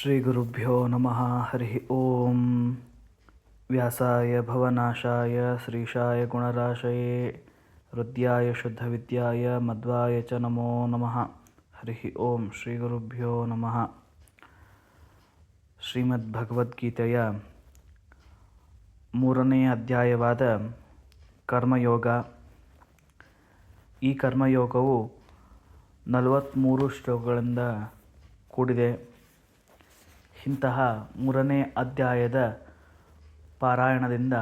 ಶ್ರೀಗುರುಭ್ಯೋ ನಮಃ. ಹರಿ ಓಂ. ವ್ಯಾಸಾಯ ಭವನಾಶಾಯ ಶ್ರೀಶಾಯ ಗುಣರಾಶಯೇ ಹೃದ್ಯಾಯ ಶುದ್ಧವಿದ್ಯಾಯ ಮಧ್ವಾಯ ಚ ನಮೋ ನಮಃ. ಹರಿ ಓಂ. ಶ್ರೀಗುರುಭ್ಯೋ ನಮಃ. ಶ್ರೀಮದ್ಭಗವದ್ಗೀತೆಯ 3ನೇ ಅಧ್ಯಾಯವಾದ ಕರ್ಮಯೋಗ. ಈ ಕರ್ಮಯೋಗವು 43 ಶ್ಲೋಕಗಳಿಂದ ಕೂಡಿದೆ. ಇಂತಹ 3ನೇ ಅಧ್ಯಾಯದ ಪಾರಾಯಣದಿಂದ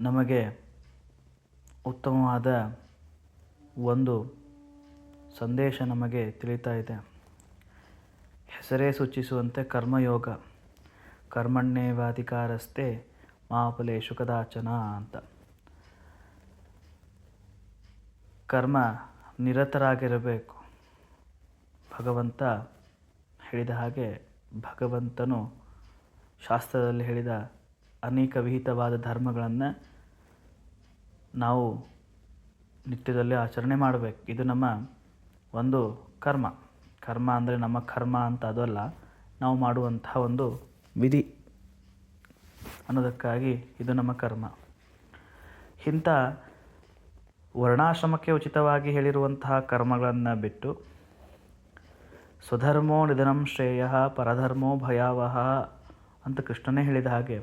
ನಮಗೆ ಉತ್ತಮವಾದ ಒಂದು ಸಂದೇಶ ನಮಗೆ ತಿಳಿತಾ ಇದೆ. ಹೆಸರೇ ಸೂಚಿಸುವಂತೆ ಕರ್ಮಯೋಗ, ಕರ್ಮಣ್ಯೇವಾಧಿಕಾರಸ್ತೆ ಮಾ ಫಲೇಷು ಕದಾಚನ ಅಂತ. ಕರ್ಮ ನಿರತರಾಗಿರಬೇಕು. ಭಗವಂತ ಹೇಳಿದ ಹಾಗೆ ಭಗವಂತನು ಶಾಸ್ತ್ರದಲ್ಲಿ ಹೇಳಿದ ಅನೇಕ ವಿಹಿತವಾದ ಧರ್ಮಗಳನ್ನು ನಾವು ನಿತ್ಯದಲ್ಲಿ ಆಚರಣೆ ಮಾಡಬೇಕು. ಇದು ನಮ್ಮ ಒಂದು ಕರ್ಮ. ಕರ್ಮ ಅಂದರೆ ನಮ್ಮ ಕರ್ಮ ಅಂತ ಅದಲ್ಲ, ನಾವು ಮಾಡುವಂತಹ ಒಂದು ವಿಧಿ ಅನ್ನೋದಕ್ಕಾಗಿ ಇದು ನಮ್ಮ ಕರ್ಮ. ಇಂಥ ವರ್ಣಾಶ್ರಮಕ್ಕೆ ಉಚಿತವಾಗಿ ಹೇಳಿರುವಂತಹ ಕರ್ಮಗಳನ್ನು ಬಿಟ್ಟು ಸ್ವಧರ್ಮೋ ನಿಧನಂ ಶ್ರೇಯ ಪರಧರ್ಮೋ ಭಯಾವಹ ಅಂತ ಕೃಷ್ಣನೇ ಹೇಳಿದ ಹಾಗೆ,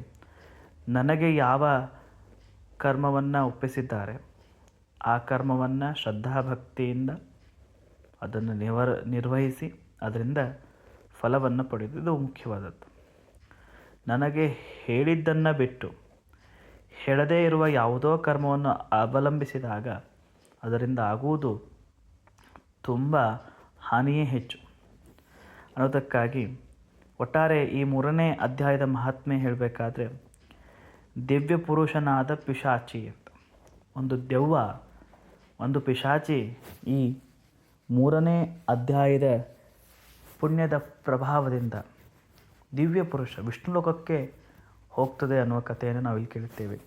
ನನಗೆ ಯಾವ ಕರ್ಮವನ್ನು ಒಪ್ಪಿಸಿದ್ದಾರೆ ಆ ಕರ್ಮವನ್ನು ಶ್ರದ್ಧಾಭಕ್ತಿಯಿಂದ ಅದನ್ನು ನಿರ್ವಹಿಸಿ ಅದರಿಂದ ಫಲವನ್ನು ಪಡೆಯುವುದು ಇದು ಮುಖ್ಯವಾದದ್ದು. ನನಗೆ ಹೇಳಿದ್ದನ್ನು ಬಿಟ್ಟು ಹೇಳದೇ ಇರುವ ಯಾವುದೋ ಕರ್ಮವನ್ನು ಅವಲಂಬಿಸಿದಾಗ ಅದರಿಂದ ಆಗುವುದು ತುಂಬ ಹಾನಿಯೇ ಹೆಚ್ಚು ಅನ್ನೋದಕ್ಕಾಗಿ ಒಟ್ಟಾರೆ ಈ 3ನೇ ಅಧ್ಯಾಯದ ಮಹಾತ್ಮೆ ಹೇಳಬೇಕಾದ್ರೆ, ದಿವ್ಯ ಪುರುಷನಾದ ಪಿಶಾಚಿ ಅಂತ ಒಂದು ದೆವ್ವ, ಒಂದು ಪಿಶಾಚಿ ಈ 3ನೇ ಅಧ್ಯಾಯದ ಪುಣ್ಯದ ಪ್ರಭಾವದಿಂದ ದಿವ್ಯ ಪುರುಷ ವಿಷ್ಣು ಲೋಕಕ್ಕೆ ಹೋಗ್ತದೆ ಅನ್ನುವ ಕಥೆಯನ್ನು ನಾವು ಇಲ್ಲಿ ಕೇಳುತ್ತೇವೆ.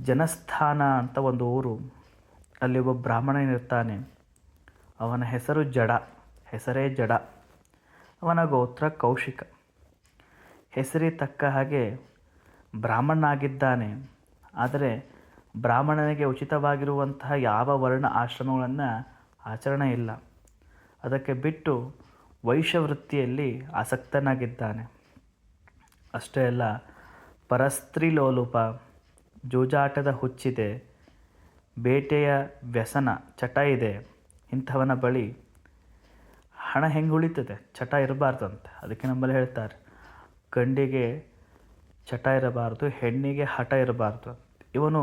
ಜನಸ್ಥಾನ ಅಂತ ಒಂದು ಊರು, ಅಲ್ಲಿ ಒಬ್ಬ ಬ್ರಾಹ್ಮಣನಿರ್ತಾನೆ. ಅವನ ಹೆಸರು ಹೆಸರೇ ಜಡ. ಅವನ ಗೋತ್ರ ಕೌಶಿಕ. ಹೆಸರಿಗೆ ತಕ್ಕ ಹಾಗೆ ಬ್ರಾಹ್ಮಣನಾಗಿದ್ದಾನೆ. ಆದರೆ ಬ್ರಾಹ್ಮಣನಿಗೆ ಉಚಿತವಾಗಿರುವಂತಹ ಯಾವ ವರ್ಣ ಆಶ್ರಮಗಳನ್ನು ಆಚರಣೆ ಇಲ್ಲ. ಅದಕ್ಕೆ ಬಿಟ್ಟು ವೈಶ್ಯವೃತ್ತಿಯಲ್ಲಿ ಆಸಕ್ತನಾಗಿದ್ದಾನೆ. ಅಷ್ಟೇ ಅಲ್ಲ, ಪರಸ್ತ್ರೀ ಲೋಲುಪ, ಜೂಜಾಟದ ಹುಚ್ಚಿದೆ, ಬೇಟೆಯ ವ್ಯಸನ, ಚಟ ಇದೆ. ಇಂಥವನ ಬಳಿ ಹಣ ಹೆಂಗೆ ಉಳಿತದೆ? ಚಟ ಇರಬಾರ್ದಂತೆ. ಅದಕ್ಕೆ ನಮ್ಮಲ್ಲಿ ಹೇಳ್ತಾರೆ, ಗಂಡಿಗೆ ಚಟ ಇರಬಾರ್ದು, ಹೆಣ್ಣಿಗೆ ಹಠ ಇರಬಾರ್ದು. ಇವನು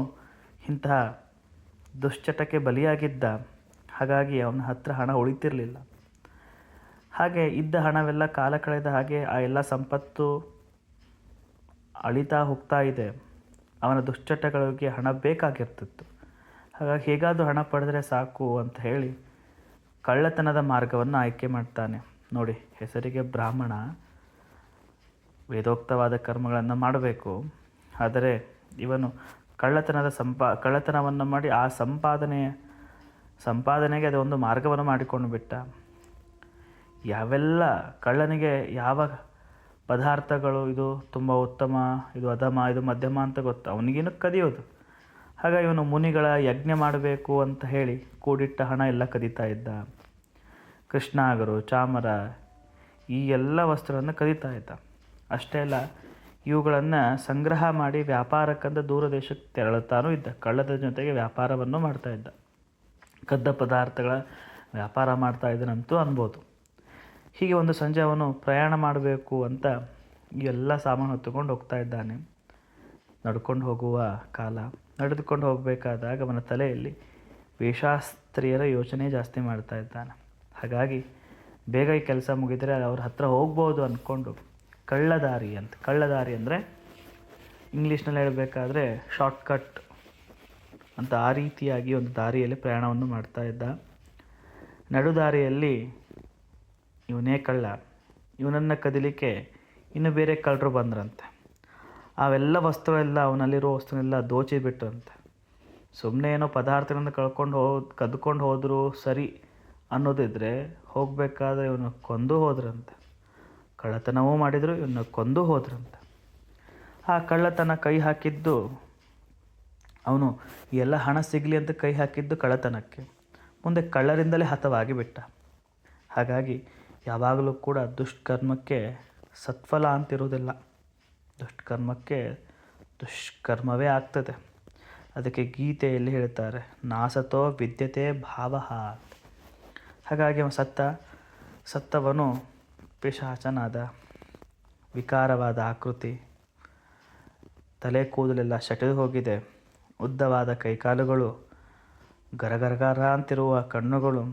ಇಂತಹ ದುಶ್ಚಟಕ್ಕೆ ಬಲಿಯಾಗಿದ್ದ. ಹಾಗಾಗಿ ಅವನ ಹತ್ರ ಹಣ ಉಳಿತಿರಲಿಲ್ಲ. ಹಾಗೆ ಇದ್ದ ಹಣವೆಲ್ಲ ಕಾಲ ಕಳೆದ ಹಾಗೆ ಆ ಎಲ್ಲ ಸಂಪತ್ತು ಅಳಿತಾ ಹೋಗ್ತಾ ಇದೆ. ಅವನ ದುಶ್ಚಟಗಳಿಗೆ ಹಣ ಬೇಕಾಗಿರ್ತಿತ್ತು. ಹಾಗಾಗಿ ಹೇಗಾದರೂ ಹಣ ಪಡೆದರೆ ಸಾಕು ಅಂತ ಹೇಳಿ ಕಳ್ಳತನದ ಮಾರ್ಗವನ್ನು ಆಯ್ಕೆ ಮಾಡ್ತಾನೆ. ನೋಡಿ, ಹೆಸರಿಗೆ ಬ್ರಾಹ್ಮಣ, ವೇದೋಕ್ತವಾದ ಕರ್ಮಗಳನ್ನು ಮಾಡಬೇಕು. ಆದರೆ ಇವನು ಕಳ್ಳತನವನ್ನು ಮಾಡಿ ಆ ಸಂಪಾದನೆಗೆ ಅದೊಂದು ಮಾರ್ಗವನ್ನು ಮಾಡಿಕೊಂಡು ಬಿಟ್ಟ. ಯಾವೆಲ್ಲ ಕಳ್ಳನಿಗೆ ಯಾವ ಪದಾರ್ಥಗಳು ಇದು ತುಂಬ ಉತ್ತಮ, ಇದು ಅಧಮ, ಇದು ಮಧ್ಯಮ ಅಂತ ಗೊತ್ತು, ಅವನಿಗೇನು ಕದಿಯೋದು. ಹಾಗಾಗಿ ಇವನು ಮುನಿಗಳ ಯಜ್ಞ ಮಾಡಬೇಕು ಅಂತ ಹೇಳಿ ಕೂಡಿಟ್ಟ ಹಣ ಎಲ್ಲ ಕದೀತಾ ಇದ್ದ. ಕೃಷ್ಣಾಗರು, ಚಾಮರ ಈ ಎಲ್ಲ ವಸ್ತುಗಳನ್ನು ಕದೀತಾ ಇದ್ದ. ಅಷ್ಟೇ ಅಲ್ಲ, ಇವುಗಳನ್ನು ಸಂಗ್ರಹ ಮಾಡಿ ವ್ಯಾಪಾರಕ್ಕಂತ ದೂರ ದೇಶಕ್ಕೆ ತೆರಳುತ್ತಾನೂ ಇದ್ದ. ಕಳ್ಳದ ಜೊತೆಗೆ ವ್ಯಾಪಾರವನ್ನು ಮಾಡ್ತಾ ಇದ್ದ. ಕದ್ದ ಪದಾರ್ಥಗಳ ವ್ಯಾಪಾರ ಮಾಡ್ತಾ ಇದ್ದನಂತೂ ಅನ್ಬೋದು. ಹೀಗೆ ಒಂದು ಸಂಜೆ ಅವನು ಪ್ರಯಾಣ ಮಾಡಬೇಕು ಅಂತ ಈ ಎಲ್ಲ ಸಾಮಾನು ಹೊತ್ತುಕೊಂಡು ಹೋಗ್ತಾ ಇದ್ದಾನೆ. ನಡ್ಕೊಂಡು ಹೋಗುವ ಕಾಲ, ನಡೆದುಕೊಂಡು ಹೋಗಬೇಕಾದಾಗ ಅವನ ತಲೆಯಲ್ಲಿ ವೇಷಾಸ್ತ್ರೀಯರ ಯೋಚನೆ ಜಾಸ್ತಿ ಮಾಡ್ತಾ ಇದ್ದಾನೆ. ಹಾಗಾಗಿ ಬೇಗ ಈ ಕೆಲಸ ಮುಗಿದರೆ ಅವ್ರ ಹತ್ರ ಹೋಗ್ಬೋದು ಅಂದ್ಕೊಂಡು ಕಳ್ಳದಾರಿ ಅಂದರೆ ಇಂಗ್ಲೀಷ್ನಲ್ಲಿ ಹೇಳಬೇಕಾದ್ರೆ ಶಾರ್ಟ್ಕಟ್ ಅಂತ, ಆ ರೀತಿಯಾಗಿ ಒಂದು ದಾರಿಯಲ್ಲಿ ಪ್ರಯಾಣವನ್ನು ಮಾಡ್ತಾ ಇದ್ದ. ನಡುದಾರಿಯಲ್ಲಿ ಇವನೇ ಕಳ್ಳ, ಇವನನ್ನು ಕದಿಲಿಕ್ಕೆ ಇನ್ನು ಬೇರೆ ಕಳ್ಳರು ಬಂದ್ರಂತೆ. ಅವೆಲ್ಲ ವಸ್ತುಗಳೆಲ್ಲ, ಅವನಲ್ಲಿರೋ ವಸ್ತುನೆಲ್ಲ ದೋಚಿಬಿಟ್ರಂತೆ. ಸುಮ್ಮನೆ ಏನೋ ಪದಾರ್ಥಗಳನ್ನು ಕದ್ಕೊಂಡು ಹೋದರೂ ಸರಿ ಅನ್ನೋದಿದ್ದರೆ ಹೋಗಬೇಕಾದ್ರೆ ಇವನು ಕೊಂದು ಹೋದ್ರಂತೆ. ಕಳ್ಳತನವೂ ಮಾಡಿದರು, ಇವನ್ನ ಕೊಂದು ಹೋದ್ರಂತೆ. ಆ ಕಳ್ಳತನ ಕೈ ಹಾಕಿದ್ದು ಅವನು ಎಲ್ಲ ಹಣ ಸಿಗಲಿ ಅಂತ ಕೈ ಹಾಕಿದ್ದು ಕಳ್ಳತನಕ್ಕೆ, ಮುಂದೆ ಕಳ್ಳರಿಂದಲೇ ಹತವಾಗಿ ಬಿಟ್ಟ. ಹಾಗಾಗಿ ಯಾವಾಗಲೂ ಕೂಡ ದುಷ್ಕರ್ಮಕ್ಕೆ ಸತ್ಫಲ ಅಂತಿರುವುದಿಲ್ಲ. ದುಷ್ಕರ್ಮಕ್ಕೆ ದುಷ್ಕರ್ಮವೇ ಆಗ್ತದೆ. ಅದಕ್ಕೆ ಗೀತೆಯಲ್ಲಿ ಹೇಳ್ತಾರೆ, ನಾಸತೋ ವಿದ್ಯತೆ ಭಾವ. ಹಾಗಾಗಿ ಅವನು ಸತ್ತವನು ಪಿಶಾಚನಾದ, ವಿಕಾರವಾದ ಆಕೃತಿ, ತಲೆ ಕೂದಲೆಲ್ಲ ಸೆಟೆದು ಹೋಗಿದೆ, ಉದ್ದವಾದ ಕೈಕಾಲುಗಳು, ಗರಗರಗರ ಅಂತಿರುವ ಕಣ್ಣುಗಳು,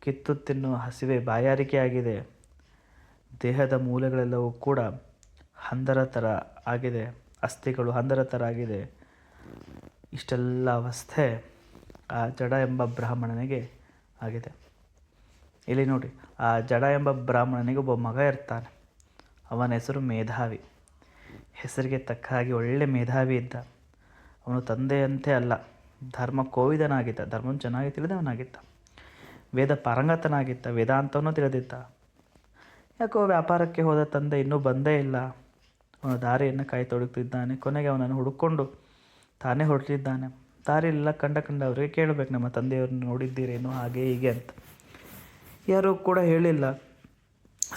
ಕಿತ್ತು ತಿನ್ನುವ ಹಸಿವೆ ಬಾಯಾರಿಕೆಯಾಗಿದೆ, ದೇಹದ ಮೂಲೆಗಳೆಲ್ಲವೂ ಕೂಡ ಹಂದರ ಥರ ಆಗಿದೆ, ಅಸ್ಥಿಗಳು ಹಂದರ ಥರ ಆಗಿದೆ. ಇಷ್ಟೆಲ್ಲ ಅವಸ್ಥೆ ಆ ಜಡ ಎಂಬ ಬ್ರಾಹ್ಮಣನಿಗೆ ಆಗಿದೆ. ಇಲ್ಲಿ ನೋಡಿ, ಆ ಜಡ ಎಂಬ ಬ್ರಾಹ್ಮಣನಿಗೆ ಒಬ್ಬ ಮಗ ಇರ್ತಾನೆ. ಅವನ ಹೆಸರು ಮೇಧಾವಿ. ಹೆಸರಿಗೆ ತಕ್ಕ ಹಾಗೆ ಒಳ್ಳೆ ಮೇಧಾವಿ ಇದ್ದ. ಅವನು ತಂದೆಯಂತೆ ಅಲ್ಲ, ಧರ್ಮ ಕೋವಿದನಾಗಿದ್ದ, ಧರ್ಮವನ್ನು ಚೆನ್ನಾಗಿ ತಿಳಿದವನಾಗಿದ್ದ, ವೇದ ಪಾರಂಗತನಾಗಿದ್ದ, ವೇದಾಂತವನ್ನು ತಿಳಿದಿದ್ದ. ಯಾಕೋ ವ್ಯಾಪಾರಕ್ಕೆ ಹೋದ ತಂದೆ ಇನ್ನೂ ಬಂದೇ ಇಲ್ಲ. ಅವನು ದಾರಿಯನ್ನು ಕಾಯಿ ತೊಡಗುತ್ತಿದ್ದಾನೆ. ಕೊನೆಗೆ ಅವನನ್ನು ಹುಡುಕೊಂಡು ತಾನೇ ಹೊರಟಿದ್ದಾನೆ. ದಾರಿಯೆಲ್ಲ ಕಂಡವರಿಗೆ ಕೇಳಬೇಕು, ನಮ್ಮ ತಂದೆಯವ್ರನ್ನ ನೋಡಿದ್ದೀರೇನೋ ಹಾಗೆ ಹೀಗೆ ಅಂತ. ಯಾರೂ ಕೂಡ ಹೇಳಿಲ್ಲ.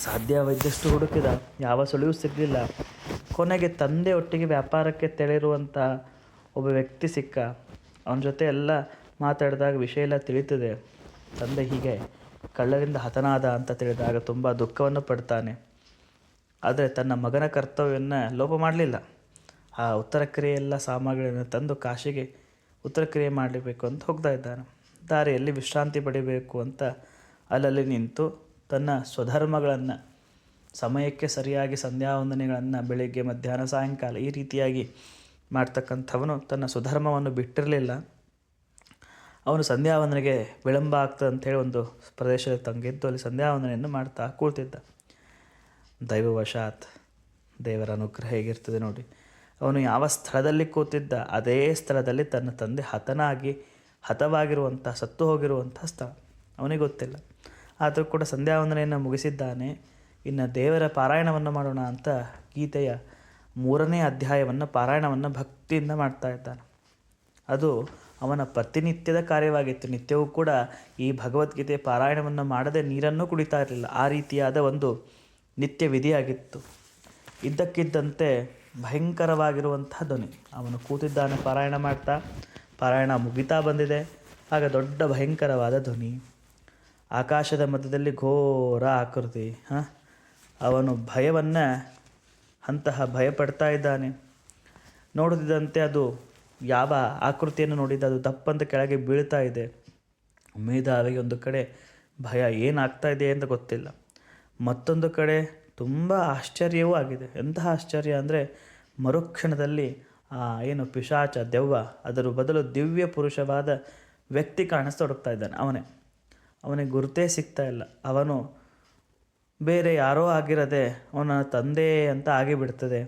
ಸಾಧ್ಯವಿದ್ದಷ್ಟು ಹುಡುಕಿದ, ಯಾವ ಸುಳಿವು ಸಿಗಲಿಲ್ಲ. ಕೊನೆಗೆ ತಂದೆ ಒಟ್ಟಿಗೆ ವ್ಯಾಪಾರಕ್ಕೆ ತೆರಳಿರುವಂಥ ಒಬ್ಬ ವ್ಯಕ್ತಿ ಸಿಕ್ಕ. ಅವನ ಜೊತೆ ಎಲ್ಲ ಮಾತಾಡಿದಾಗ ವಿಷಯ ಎಲ್ಲ ತಿಳಿತದೆ. ತಂದೆ ಹೀಗೆ ಕಳ್ಳರಿಂದ ಹತನಾದ ಅಂತ ತಿಳಿದಾಗ ತುಂಬ ದುಃಖವನ್ನು ಪಡ್ತಾನೆ. ಆದರೆ ತನ್ನ ಮಗನ ಕರ್ತವ್ಯವನ್ನು ಲೋಪ ಮಾಡಲಿಲ್ಲ. ಆ ಉತ್ತರ ಕ್ರಿಯೆಯೆಲ್ಲ ಸಾಮಗ್ರಿಗಳನ್ನು ತಂದು ಕಾಶಿಗೆ ಉತ್ತರ ಕ್ರಿಯೆ ಮಾಡಬೇಕು ಅಂತ ಹೋಗ್ತಾ ಇದ್ದಾನೆ. ದಾರಿಯಲ್ಲಿ ವಿಶ್ರಾಂತಿ ಪಡಿಬೇಕು ಅಂತ ಅಲ್ಲಲ್ಲಿ ನಿಂತು ತನ್ನ ಸ್ವಧರ್ಮಗಳನ್ನು ಸಮಯಕ್ಕೆ ಸರಿಯಾಗಿ ಸಂಧ್ಯಾವಂದನೆಗಳನ್ನು ಬೆಳಗ್ಗೆ ಮಧ್ಯಾಹ್ನ ಸಾಯಂಕಾಲ ಈ ರೀತಿಯಾಗಿ ಮಾಡ್ತಕ್ಕಂಥವನು ತನ್ನ ಸ್ವಧರ್ಮವನ್ನು ಬಿಟ್ಟಿರಲಿಲ್ಲ. ಅವನು ಸಂಧ್ಯಾವಂದನೆಗೆ ವಿಳಂಬ ಆಗ್ತದೆ ಅಂಥೇಳಿ ಒಂದು ಪ್ರದೇಶದಲ್ಲಿ ತಂಗಿದ್ದು ಅಲ್ಲಿ ಸಂಧ್ಯಾವಂದನೆಯನ್ನು ಮಾಡ್ತಾ ಕೂಳ್ತಿದ್ದ. ದೈವವಶಾತ್ ದೇವರ ಅನುಗ್ರಹ ಹೇಗಿರ್ತದೆ ನೋಡಿ. ಅವನು ಯಾವ ಸ್ಥಳದಲ್ಲಿ ಕೂತಿದ್ದ ಅದೇ ಸ್ಥಳದಲ್ಲಿ ತನ್ನ ತಂದೆ ಹತವಾಗಿರುವಂಥ ಸತ್ತು ಹೋಗಿರುವಂಥ ಸ್ಥಳ ಅವನಿಗೆ ಗೊತ್ತಿಲ್ಲ. ಆದರೂ ಕೂಡ ಸಂಧ್ಯಾವಂದನೆಯನ್ನು ಮುಗಿಸಿದ್ದಾನೆ. ಇನ್ನು ದೇವರ ಪಾರಾಯಣವನ್ನು ಮಾಡೋಣ ಅಂತ ಗೀತೆಯ 3ನೇ ಅಧ್ಯಾಯವನ್ನು ಪಾರಾಯಣವನ್ನು ಭಕ್ತಿಯಿಂದ ಮಾಡ್ತಾ ಇದ್ದಾನೆ. ಅದು ಅವನ ಪ್ರತಿನಿತ್ಯದ ಕಾರ್ಯವಾಗಿತ್ತು. ನಿತ್ಯವೂ ಕೂಡ ಈ ಭಗವದ್ಗೀತೆ ಪಾರಾಯಣವನ್ನು ಮಾಡದೆ ನೀರನ್ನು ಕುಡಿತಾ ಇರಲಿಲ್ಲ. ಆ ರೀತಿಯಾದ ಒಂದು ನಿತ್ಯ ವಿಧಿಯಾಗಿತ್ತು. ಇದ್ದಕ್ಕಿದ್ದಂತೆ ಭಯಂಕರವಾಗಿರುವಂತಹ ಧ್ವನಿ. ಅವನು ಕೂತಿದ್ದಾನೆ ಪಾರಾಯಣ ಮಾಡ್ತಾ, ಪಾರಾಯಣ ಮುಗಿತಾ ಬಂದಿದೆ. ಆಗ ದೊಡ್ಡ ಭಯಂಕರವಾದ ಧ್ವನಿ, ಆಕಾಶದ ಮಧ್ಯದಲ್ಲಿ ಘೋರ ಆಕೃತಿ. ಅವನು ಭಯಪಡ್ತಾ ಇದ್ದಾನೆ. ನೋಡುತ್ತಿದ್ದಂತೆ ಅದು ಯಾವ ಆಕೃತಿಯನ್ನು ನೋಡಿದ್ದ ಅದು ದಪ್ಪಂತ ಕೆಳಗೆ ಬೀಳ್ತಾ ಇದೆ. ಮೇಧಾವಿಗೆ ಒಂದು ಕಡೆ ಭಯ, ಏನಾಗ್ತಾ ಇದೆ ಅಂತ ಗೊತ್ತಿಲ್ಲ. ಮತ್ತೊಂದು ಕಡೆ ತುಂಬ ಆಶ್ಚರ್ಯವೂ ಆಗಿದೆ. ಎಂತಹ ಆಶ್ಚರ್ಯ ಅಂದರೆ ಮರುಕ್ಷಣದಲ್ಲಿ ಏನು ಪಿಶಾಚ ದೆವ್ವ ಅದರ ಬದಲು ದಿವ್ಯ ಪುರುಷವಾದ ವ್ಯಕ್ತಿ ಕಾಣಿಸ್ತೊಡಗ್ತಾ ಇದ್ದಾನೆ. ಅವನಿಗೆ ಗುರುತೇ ಸಿಗ್ತಾ ಇಲ್ಲ. ಅವನು ಬೇರೆ ಯಾರೋ ಆಗಿರದೆ ಅವನ ತಂದೆ ಅಂತ ಆಗಿಬಿಡ್ತದೆ.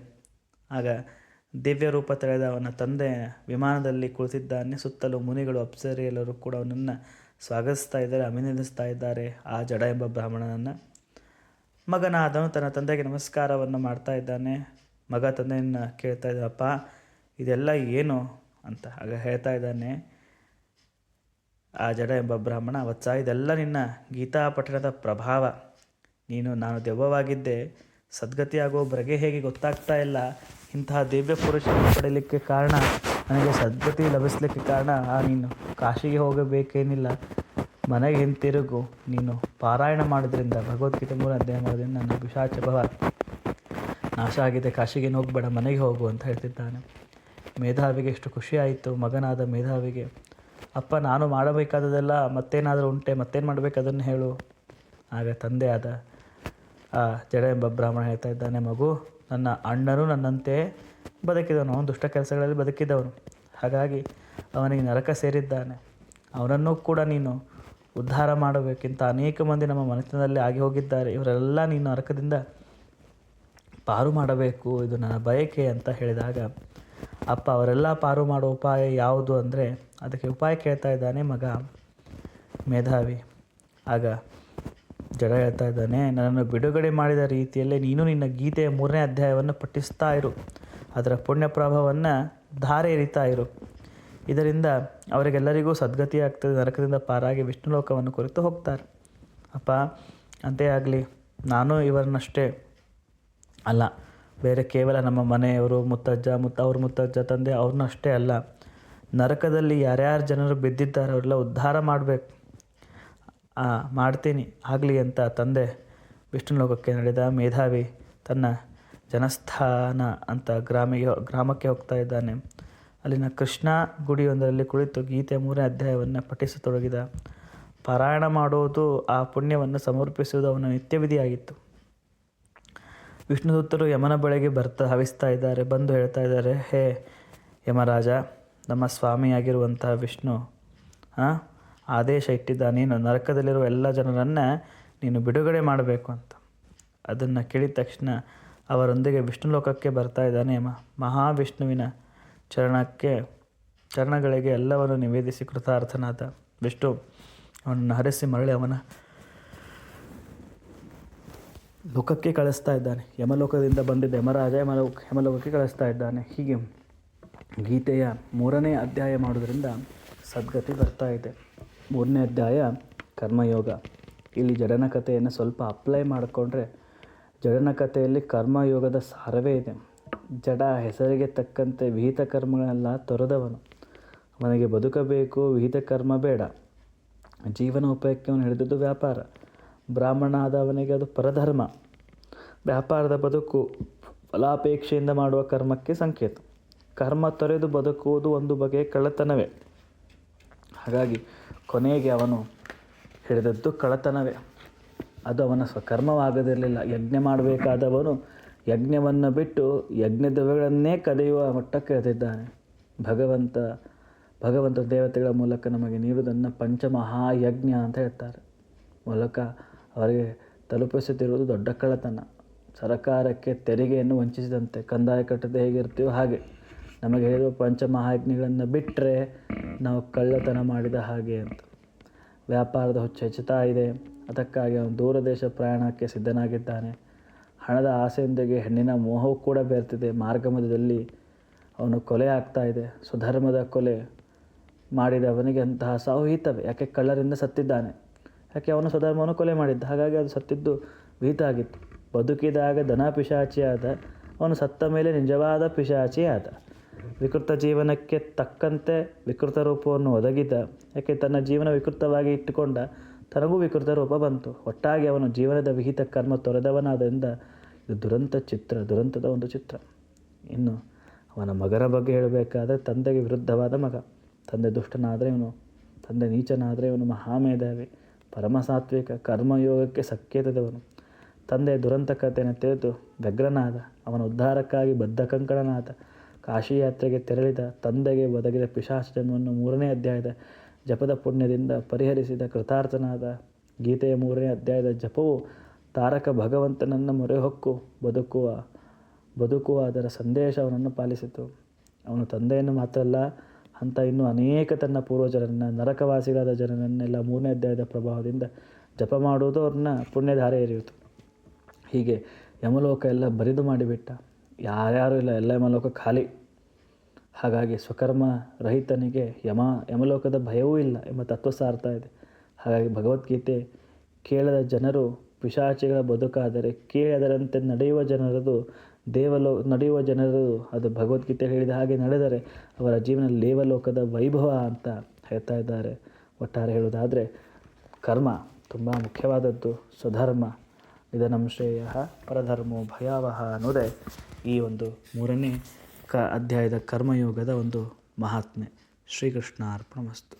ಆಗ ದಿವ್ಯ ರೂಪ ತಳೆದ ಅವನ ತಂದೆ ವಿಮಾನದಲ್ಲಿ ಕುಳಿತಿದ್ದಾನೆ. ಸುತ್ತಲೂ ಮುನಿಗಳು ಅಪ್ಸರಿ ಎಲ್ಲರೂ ಕೂಡ ಅವನನ್ನು ಸ್ವಾಗತಿಸ್ತಾ ಇದ್ದಾರೆ, ಅಭಿನಂದಿಸ್ತಾ ಇದ್ದಾರೆ ಆ ಜಡ ಎಂಬ ಬ್ರಾಹ್ಮಣನನ್ನು. ಮಗನಾದವನು ತನ್ನ ತಂದೆಗೆ ನಮಸ್ಕಾರವನ್ನು ಮಾಡ್ತಾ ಇದ್ದಾನೆ. ಮಗ ತಂದೆಯನ್ನು ಕೇಳ್ತಾ ಇದ್ದಾನಪ್ಪ ಇದೆಲ್ಲ ಏನು ಅಂತ. ಆಗ ಹೇಳ್ತಾ ಇದ್ದಾನೆ ಆ ಜಡ ಎಂಬ ಬ್ರಾಹ್ಮಣ, ವತ್ಸ ಇದೆಲ್ಲ ನಿನ್ನ ಗೀತಾ ಪಠಣದ ಪ್ರಭಾವ. ನಾನು ದೆವ್ವವಾಗಿದ್ದೆ, ಸದ್ಗತಿಯಾಗೋ ಬಗೆ ಹೇಗೆ ಗೊತ್ತಾಗ್ತಾ ಇಲ್ಲ. ಇಂತಹ ದಿವ್ಯ ಪುರುಷನ ಪಡೀಲಿಕ್ಕೆ ಕಾರಣ, ನನಗೆ ಸದ್ಗತಿ ಲಭಿಸಲಿಕ್ಕೆ ಕಾರಣ ನೀನು ಕಾಶಿಗೆ ಹೋಗಬೇಕೇನಿಲ್ಲ, ಮನೆಗೆ ಹಿಂತಿರುಗು. ನೀನು ಪಾರಾಯಣ ಮಾಡೋದ್ರಿಂದ, ಭಗವದ್ಗೀತೆ 3 ಅಧ್ಯಾಯ ಮಾಡೋದ್ರಿಂದ ನನ್ನ ಪಿಶಾಚ ಭವ ನಾಶ ಆಗಿದೆ. ಕಾಶಿಗೆ ಹೋಗಬೇಡ, ಮನೆಗೆ ಹೋಗು ಅಂತ ಹೇಳ್ತಿದ್ದಾನೆ. ಮೇಧಾವಿಗೆ ಎಷ್ಟು ಖುಷಿಯಾಯಿತು. ಮಗನಾದ ಮೇಧಾವಿಗೆ, ಅಪ್ಪ ನಾನು ಮಾಡಬೇಕಾದದೆಲ್ಲ ಮತ್ತೇನಾದರೂ ಉಂಟೆ, ಮತ್ತೇನು ಮಾಡಬೇಕು ಅದನ್ನು ಹೇಳು. ಆಗ ತಂದೆ ಆದ ಆ ಜಡ ಎಂಬ ಬ್ರಾಹ್ಮಣ ಹೇಳ್ತಾ ಇದ್ದಾನೆ, ಮಗು ನನ್ನ ಅಣ್ಣನೂ ನನ್ನಂತೆ ಬದುಕಿದವನು, ಅವನು ದುಷ್ಟ ಕೆಲಸಗಳಲ್ಲಿ ಬದುಕಿದವನು. ಹಾಗಾಗಿ ಅವನಿಗೆ ನರಕ ಸೇರಿದ್ದಾನೆ. ಅವನನ್ನೂ ಕೂಡ ನೀನು ಉದ್ಧಾರ ಮಾಡಬೇಕಿಂತ ಅನೇಕ ಮಂದಿ ನಮ್ಮ ಮನೆತನದಲ್ಲಿ ಆಗಿ ಹೋಗಿದ್ದಾರೆ. ಇವರೆಲ್ಲ ನೀನು ನರಕದಿಂದ ಪಾರು ಮಾಡಬೇಕು, ಇದು ನನ್ನ ಬಯಕೆ ಅಂತ ಹೇಳಿದಾಗ ಅಪ್ಪ ಅವರೆಲ್ಲ ಪಾರು ಮಾಡೋ ಉಪಾಯ ಯಾವುದು ಅಂದರೆ ಅದಕ್ಕೆ ಉಪಾಯ ಕೇಳ್ತಾ ಇದ್ದಾನೆ ಮಗ ಮೇಧಾವಿ. ಆಗ ಜಡ ಹೇಳ್ತಾ ಇದ್ದಾನೆ, ನನ್ನನ್ನು ಬಿಡುಗಡೆ ಮಾಡಿದ ರೀತಿಯಲ್ಲೇ ನೀನು ನಿನ್ನ ಗೀತೆಯ 3ನೇ ಅಧ್ಯಾಯವನ್ನು ಪಠಿಸ್ತಾ ಇರು. ಅದರ ಪುಣ್ಯ ಪ್ರಭಾವವನ್ನು ಧಾರೆ ಎರಿತಾ ಇರು. ಇದರಿಂದ ಅವರಿಗೆಲ್ಲರಿಗೂ ಸದ್ಗತಿ ಆಗ್ತದೆ, ನರಕದಿಂದ ಪಾರಾಗಿ ವಿಷ್ಣು ಲೋಕವನ್ನು ಕುರಿತು ಹೋಗ್ತಾರೆ. ಅಪ್ಪ, ಅಂತೆ ಆಗಲಿ. ನಾನು ಇವರನ್ನಷ್ಟೇ ಅಲ್ಲ, ಬೇರೆ ಕೇವಲ ನಮ್ಮ ಮನೆಯವರು, ಅವ್ರ ಮುತ್ತಜ್ಜ ತಂದೆ ಅವ್ರನ್ನಷ್ಟೇ ಅಲ್ಲ, ನರಕದಲ್ಲಿ ಯಾರ್ಯಾರು ಜನರು ಬಿದ್ದಿದ್ದಾರೆ ಅವರೆಲ್ಲ ಉದ್ಧಾರ ಮಾಡಬೇಕು, ಮಾಡ್ತೀನಿ ಆಗಲಿ ಅಂತ ತಂದೆ ವಿಷ್ಣು ಲೋಕಕ್ಕೆ ನಡೆದ ಮೇಧಾವಿ ತನ್ನ ಜನಸ್ಥಾನ ಅಂತ ಗ್ರಾಮಕ್ಕೆ ಹೋಗ್ತಾ ಇದ್ದಾನೆ. ಅಲ್ಲಿನ ಕೃಷ್ಣ ಗುಡಿಯೊಂದರಲ್ಲಿ ಕುಳಿತು ಗೀತೆ 3ನೇ ಅಧ್ಯಾಯವನ್ನು ಪಠಿಸತೊಡಗಿದ. ಪಾರಾಯಣ ಮಾಡುವುದು, ಆ ಪುಣ್ಯವನ್ನು ಸಮರ್ಪಿಸುವುದು ಅವನ ನಿತ್ಯವಿಧಿಯಾಗಿತ್ತು. ವಿಷ್ಣುದೂತರು ಯಮನ ಬಳಿಗೆ ಹವಿಸ್ತಾ ಇದ್ದಾರೆ. ಬಂದು ಹೇಳ್ತಾ ಇದ್ದಾರೆ, ಹೇ ಯಮರಾಜ, ನಮ್ಮ ಸ್ವಾಮಿಯಾಗಿರುವಂತಹ ವಿಷ್ಣು ಆದೇಶ ಇಟ್ಟಿದ್ದಾನೇನು, ನರಕದಲ್ಲಿರುವ ಎಲ್ಲ ಜನರನ್ನು ನೀನು ಬಿಡುಗಡೆ ಮಾಡಬೇಕು ಅಂತ. ಅದನ್ನು ಕೇಳಿದ ತಕ್ಷಣ ಅವರೊಂದಿಗೆ ವಿಷ್ಣು ಲೋಕಕ್ಕೆ ಬರ್ತಾ ಇದ್ದಾನೆ ಯಮ. ಮಹಾವಿಷ್ಣುವಿನ ಚರಣಗಳಿಗೆ ಎಲ್ಲವನ್ನು ನಿವೇದಿಸಿ ಕೃತಾರ್ಥನಾದ ವಿಷ್ಣು ಅವನನ್ನು ಹರಿಸಿ ಮರಳಿ ಅವನ ಲೋಕಕ್ಕೆ ಕಳಿಸ್ತಾ ಇದ್ದಾನೆ. ಯಮಲೋಕದಿಂದ ಬಂದಿದ್ದ ಯಮರಾಜ ಯಮಲೋಕಕ್ಕೆ ಕಳಿಸ್ತಾ ಇದ್ದಾನೆ. ಹೀಗೆ ಗೀತೆಯ 3ನೇ ಅಧ್ಯಾಯ ಮಾಡೋದ್ರಿಂದ ಸದ್ಗತಿ ಬರ್ತಾ ಇದೆ. 3ನೇ ಅಧ್ಯಾಯ ಕರ್ಮಯೋಗ. ಇಲ್ಲಿ ಜಡನ ಕಥೆಯನ್ನು ಸ್ವಲ್ಪ ಅಪ್ಲೈ ಮಾಡಿಕೊಂಡ್ರೆ, ಜಡನ ಕಥೆಯಲ್ಲಿ ಕರ್ಮಯೋಗದ ಸಾರವೇ ಇದೆ. ಜಡ ಹೆಸರಿಗೆ ತಕ್ಕಂತೆ ವಿಹಿತ ಕರ್ಮಗಳೆಲ್ಲ ತೊರೆದವನು. ಅವನಿಗೆ ಬದುಕಬೇಕು, ವಿಹಿತ ಕರ್ಮ ಬೇಡ. ಜೀವನ ಉಪಯೋಗಕ್ಕೆ ಅವನು ಹಿಡಿದದ್ದು ವ್ಯಾಪಾರ. ಬ್ರಾಹ್ಮಣ ಆದವನಿಗೆ ಅದು ಪರಧರ್ಮ. ವ್ಯಾಪಾರದ ಬದುಕು ಫಲಾಪೇಕ್ಷೆಯಿಂದ ಮಾಡುವ ಕರ್ಮಕ್ಕೆ ಸಂಕೇತ. ಕರ್ಮ ತೊರೆದು ಬದುಕುವುದು ಒಂದು ಬಗೆಯ ಕಳ್ಳತನವೇ. ಹಾಗಾಗಿ ಕೊನೆಗೆ ಅವನು ಹಿಡಿದದ್ದು ಕಳ್ಳತನವೇ. ಅದು ಅವನ ಸ್ವಕರ್ಮವಾಗದಿರಲಿಲ್ಲ. ಯಜ್ಞ ಮಾಡಬೇಕಾದವನು ಯಜ್ಞವನ್ನು ಬಿಟ್ಟು ಯಜ್ಞದವಗಳನ್ನೇ ಕದಿಯುವ ಮಟ್ಟಕ್ಕೆ ಎದ್ದಿದ್ದಾನೆ. ಭಗವಂತ ದೇವತೆಗಳ ಮೂಲಕ ನಮಗೆ ನೀಡುವುದನ್ನು ಪಂಚಮಹಾಯಜ್ಞ ಅಂತ ಹೇಳ್ತಾರೆ. ಮೂಲಕ ಅವರಿಗೆ ತಲುಪಿಸುತ್ತಿರುವುದು ದೊಡ್ಡ ಕಳ್ಳತನ. ಸರಕಾರಕ್ಕೆ ತೆರಿಗೆಯನ್ನು ವಂಚಿಸಿದಂತೆ. ಕಂದಾಯ ಕಟ್ಟದೆ ಹೇಗಿರ್ತೀವೋ ಹಾಗೆ ನಮಗೆ ಹೇಳಿರುವ ಪಂಚಮಹಾಯಜ್ಞಗಳನ್ನು ಬಿಟ್ಟರೆ ನಾವು ಕಳ್ಳತನ ಮಾಡಿದ ಹಾಗೆ ಅಂತ. ವ್ಯಾಪಾರದ ಹುಚ್ಚು ಹೆಚ್ಚುತ್ತಾ ಇದೆ. ಅದಕ್ಕಾಗಿ ಅವನು ದೂರದೇಶ ಪ್ರಯಾಣಕ್ಕೆ ಸಿದ್ಧನಾಗಿದ್ದಾನೆ. ಹಣದ ಆಸೆಯೊಂದಿಗೆ ಹೆಣ್ಣಿನ ಮೋಹವೂ ಕೂಡ ಬೆರೆತಿದೆ. ಮಾರ್ಗಮಧ್ಯದಲ್ಲಿ ಅವನು ಕೊಲೆ ಆಗ್ತಾ ಇದೆ. ಸ್ವಧರ್ಮದ ಕೊಲೆ ಮಾಡಿದವನಿಗೆ ಅಂತಹ ಸಾವು ಹಿತವೇ. ಯಾಕೆ ಕಳ್ಳರಿಂದ ಸತ್ತಿದ್ದಾನೆ. ಯಾಕೆ ಅವನು ಸ್ವಧರ್ಮವನ್ನು ಕೊಲೆ ಮಾಡಿದ್ದ. ಹಾಗಾಗಿ ಅದು ಸತ್ತಿದ್ದು ವಿಹಿತ ಆಗಿತ್ತು. ಬದುಕಿದಾಗ ದನ ಪಿಶಾಚಿಯಾದ, ಅವನು ಸತ್ತ ಮೇಲೆ ನಿಜವಾದ ಪಿಶಾಚಿಯಾದ. ವಿಕೃತ ಜೀವನಕ್ಕೆ ತಕ್ಕಂತೆ ವಿಕೃತ ರೂಪವನ್ನು ಒದಗಿದ. ಯಾಕೆ ತನ್ನ ಜೀವನ ವಿಕೃತವಾಗಿ ಇಟ್ಟುಕೊಂಡ, ತನಗೂ ವಿಕೃತ ರೂಪ ಬಂತು. ಒಟ್ಟಾಗಿ ಅವನು ಜೀವನದ ವಿಹಿತ ಕರ್ಮ ತೊರೆದವನಾದ್ದರಿಂದ ಇದು ದುರಂತದ ಒಂದು ಚಿತ್ರ. ಇನ್ನು ಅವನ ಮಗನ ಬಗ್ಗೆ ಹೇಳಬೇಕಾದ್ರೆ, ತಂದೆಗೆ ವಿರುದ್ಧವಾದ ಮಗ. ತಂದೆ ದುಷ್ಟನಾದರೆ ಇವನು, ತಂದೆ ನೀಚನಾದರೆ ಇವನು ಮಹಾಮೇಧಾವಿ, ಪರಮಸಾತ್ವಿಕ, ಕರ್ಮಯೋಗಕ್ಕೆ ಸಂಕೇತದವನು. ತಂದೆಯ ದುರಂತ ಕಥೆಯನ್ನು ತಿಳಿದು ವ್ಯಗ್ರನಾದ. ಅವನ ಉದ್ಧಾರಕ್ಕಾಗಿ ಬದ್ಧ ಕಂಕಣನಾದ. ಕಾಶಿ ಯಾತ್ರೆಗೆ ತೆರಳಿದ. ತಂದೆಗೆ ಒದಗಿದ ಪಿಶಾಚನವನ್ನು 3ನೇ ಅಧ್ಯಾಯದ ಜಪದ ಪುಣ್ಯದಿಂದ ಪರಿಹರಿಸಿದ ಕೃತಾರ್ಥನಾದ. ಗೀತೆಯ 3ನೇ ಅಧ್ಯಾಯದ ಜಪವು ತಾರಕ ಭಗವಂತನನ್ನು ಮೊರೆಹೊಕ್ಕು ಬದುಕುವ ಅದರ ಸಂದೇಶ ಅವನನ್ನು ಪಾಲಿಸಿತು. ಅವನು ತಂದೆಯನ್ನು ಮಾತ್ರ ಅಲ್ಲ, ಅಂತ ಇನ್ನೂ ಅನೇಕ ತನ್ನ ಪೂರ್ವಜರನ್ನು, ನರಕವಾಸಿಗಳಾದ ಜನರನ್ನೆಲ್ಲ 3ನೇ ಅಧ್ಯಾಯದ ಪ್ರಭಾವದಿಂದ ಜಪ ಮಾಡುವುದು ಅವ್ರನ್ನ ಪುಣ್ಯಧಾರೆ ಎರೆಯಿತು. ಹೀಗೆ ಯಮಲೋಕ ಎಲ್ಲ ಬರಿದು ಮಾಡಿಬಿಟ್ಟ. ಯಾರ್ಯಾರು ಇಲ್ಲ, ಎಲ್ಲ ಯಮಲೋಕ ಖಾಲಿ. ಹಾಗಾಗಿ ಸ್ವಕರ್ಮ ರಹಿತನಿಗೆ ಯಮಲೋಕದ ಭಯವೂ ಇಲ್ಲ ಎಂಬ ತತ್ವ ಸಾರ್ತಾ ಇದೆ. ಹಾಗಾಗಿ ಭಗವದ್ಗೀತೆ ಕೇಳದ ಜನರು ಪಿಶಾಚಿಗಳ ಬದುಕಾದರೆ, ಕೇಳದರಂತೆ ನಡೆಯುವ ಜನರದು ಅದು ಭಗವದ್ಗೀತೆ ಹೇಳಿದ ಹಾಗೆ ನಡೆದರೆ ಅವರ ಜೀವನ ದೇವಲೋಕದ ವೈಭವ ಅಂತ ಹೇಳ್ತಾ ಇದ್ದಾರೆ. ಒಟ್ಟಾರೆ ಹೇಳುವುದಾದರೆ ಕರ್ಮ ತುಂಬ ಮುಖ್ಯವಾದದ್ದು. ಸ್ವಧರ್ಮ ನಿಧನಂ ಶ್ರೇಯಃ ಪರಧರ್ಮೋ ಭಯಾವಹ ಅನ್ನೋದೇ ಈ ಒಂದು 3ನೇ ಅಧ್ಯಾಯದ ಕರ್ಮಯೋಗದ ಒಂದು ಮಹಾತ್ಮೆ. ಶ್ರೀಕೃಷ್ಣ ಅರ್ಪಣಮಸ್ತು.